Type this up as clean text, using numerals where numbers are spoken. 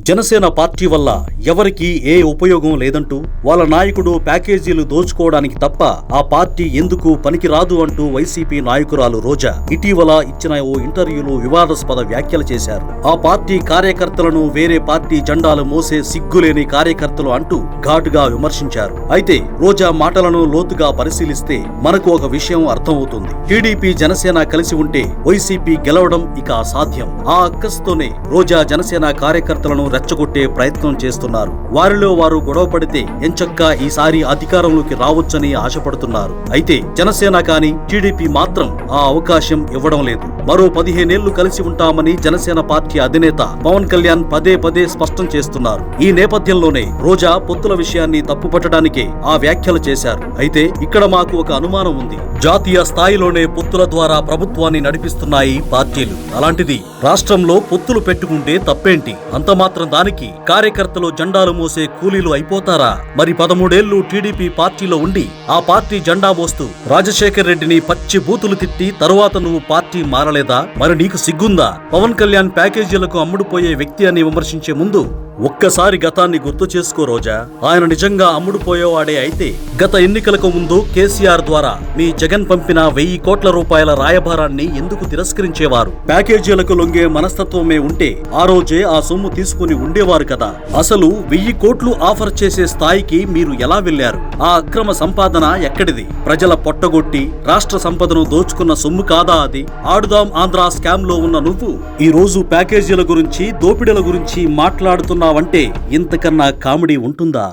Janasena party వల్ల ఎవరికీ ఏ ఉపయోగం లేదంటూ వాళ్ళ నాయకుడు ప్యాకేజీలు దోచుకోవడానికి తప్ప ఆ పార్టీ ఎందుకు పనికిరాదు అంటూ వైసీపీ నాయకురాలు రోజా ఇటీవల ఇచ్చిన ఓ ఇంటర్వ్యూలో వివాదాస్పద వ్యాఖ్యలు చేశారు. ఆ పార్టీ కార్యకర్తలను వేరే పార్టీ జెండాలు మోసే సిగ్గులేని కార్యకర్తలు అంటూ ఘాటుగా విమర్శించారు. అయితే రోజా మాటలను లోతుగా పరిశీలిస్తే మనకు ఒక విషయం అర్థమవుతుంది. టీడీపీ జనసేన కలిసి ఉంటే వైసీపీ గెలవడం ఇక అసాధ్యం. ఆ అక్కస్తోనే రోజా జనసేన కార్యకర్తలను రెచ్చగొట్టే ప్రయత్నం చేస్తున్నారు. వారిలో వారు గొడవ పడితే ఎంచక్కా ఈసారి అధికారంలోకి రావచ్చని ఆశపడుతున్నారు. అయితే జనసేన కాని టీడీపీ మాత్రం ఆ అవకాశం ఇవ్వడం లేదు. మరో 15 ఏళ్లు కలిసి ఉంటామని జనసేన పార్టీ అధినేత పవన్ కళ్యాణ్ పదే పదే స్పష్టం చేస్తున్నారు. ఈ నేపథ్యంలోనే రోజా పొత్తుల విషయాన్ని తప్పుపట్టడానికే ఆ వ్యాఖ్యలు చేశారు. అయితే ఇక్కడ మాకు ఒక అనుమానం ఉంది. జాతీయ స్థాయిలోనే పొత్తుల ద్వారా ప్రభుత్వాన్ని నడిపిస్తున్నాయి పార్టీలు. అలాంటిది రాష్ట్రంలో పొత్తులు పెట్టుకుంటే తప్పేంటి? అంత మాత్రం దానికి కార్యకర్తలు జెండాలు మోసే కూలీలు అయిపోతారా? మరి 13 ఏళ్లు టీడీపీ పార్టీలో ఉండి ఆ పార్టీ జెండా మోస్తూ రాజశేఖర్ రెడ్డిని పచ్చి బూతులు తిట్టి తరువాత నువ్వు పార్టీ మారలేదా? మరి నీకు సిగ్గుందా? పవన్ కళ్యాణ్ ప్యాకేజీలకు అమ్ముడుపోయే వ్యక్తి అని విమర్శించే ముందు ఒక్కసారి గతాన్ని గుర్తు చేసుకో రోజా. ఆయన నిజంగా అమ్ముడుపోయేవాడే అయితే గత ఎన్నికలకు ముందు కేసీఆర్ ద్వారా మీ జగన్ పంపిన 1000 కోట్ల రూపాయల రాయబారాన్ని ఎందుకు తిరస్కరించేవారు? ప్యాకేజీలకు లొంగే మనస్తత్వమే ఉంటే ఆ రోజే ఆ సొమ్ము తీసుకుని ఉండేవారు కదా. అసలు 1000 కోట్లు ఆఫర్ చేసే స్థాయికి మీరు ఎలా వెళ్లారు? ఆ అక్రమ సంపాదన ఎక్కడిది? ప్రజల పొట్టగొట్టి రాష్ట్ర సంపదను దోచుకున్న సొమ్ము కాదా అది? ఆడుదాం ఆంధ్ర స్కామ్ లో ఉన్న నువ్వు ఈ రోజు ప్యాకేజీల గురించి దోపిడీల గురించి మాట్లాడుతున్నావంటే ఇంతకన్నా కామెడీ ఉంటుందా?